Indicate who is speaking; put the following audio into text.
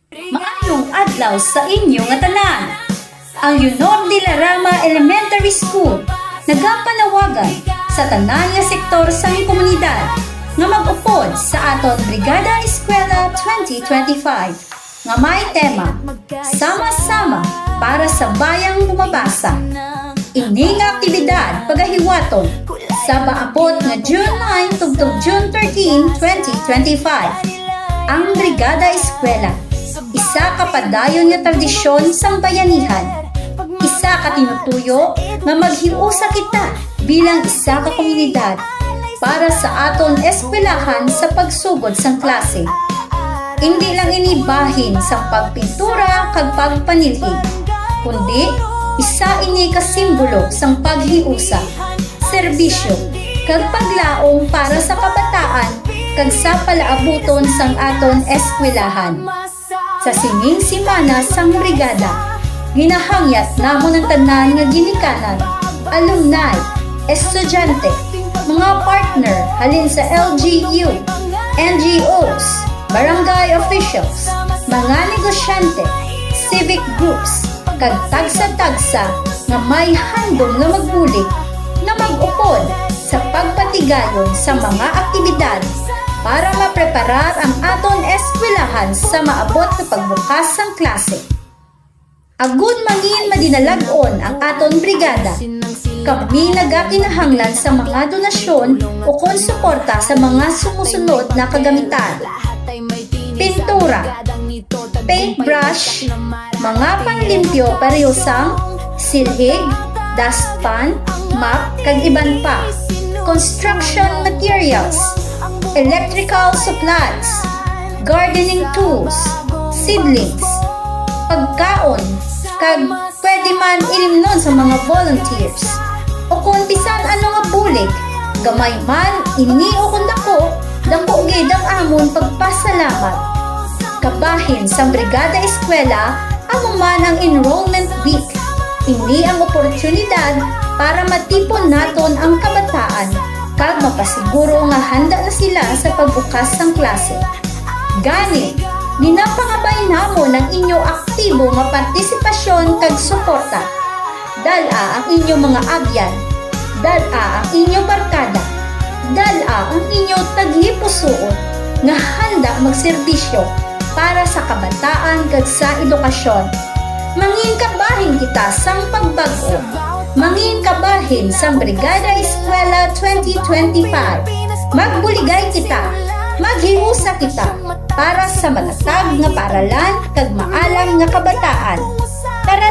Speaker 1: Maayong adlaw sa inyo nga tanan. Ang Leonor de la Rama Elementary School nagapanawagan sa tanan nga sektor sa komunidad nga mag-upod sa aton Brigada Eskwela 2025 nga may tema Sama-sama para sa bayang bumabasa. Ini nga aktibidad pagahiwaton sa maabot nga June 9 tugtog June 13, 2025. Ang Brigada Eskwela, isa ka padayon nga tradisyon sang bayanihan. Isa ka tinutuyo nga maghiusa kita bilang isa ka komunidad para sa aton eskwelahan sa pagsugod sang klase. Hindi lang inibahin sang pagpintura kag pagpanilhi, kundi isa ini ka simbolo sang paghiusa, serbisyo kag paglaom para sa kabataan kag sa palaabuton sang aton eskwelahan. Sa sining simana sang brigada, ginahangyat namon ang tanan nga ginikanan, alumni, estudyante, mga partner halin sa LGU, NGOs, barangay officials, mga negosyante, civic groups, kag tagsa-tagsa nga may handom nga magbulig nga mag-upod sa pagpatigayon sa mga aktibidad para mapreparar ang aton eskwelahan sa maabot na pagbukas sang klase. Agud mangin madinalag-on ang aton brigada. Kami nagakinahanglan sa mga donasyon o konsuporta sa mga sumusunod na kagamitan. Pintura, paintbrush, mga panlimpyo parehosang, silhig, dustpan, map, kag iban pa. Construction materials, electrical supplies, gardening tools, seedlings, pagkaon, kag pwede man ilimnon sa mga volunteers. O kung bisan ano nga bulig, gamay man, ini o kung dako gid ang amon pagpasalamat. Kabahin sa Brigada Eskwela, amo man ang enrollment week. Ini ang oportunidad para matipon naton ang kabataan kag mapasiguro nga handa na sila sa pagbukas ng klase. Gani, ginapangabay namon ang inyo aktibo nga partisipasyon kag suporta. Dala ang inyong mga abyan, dala ang inyong barkada, dala ang inyong taghipusuon nga handa magserbisyo para sa kabataan kag sa edukasyon. Mangin kabahin kita sang pagbago. Mangin kabahin sang Brigada Eskwela 2025. Magbuligay kita, maghiusa kita para sa matatag nga paaralan kag maalam nga kabataan.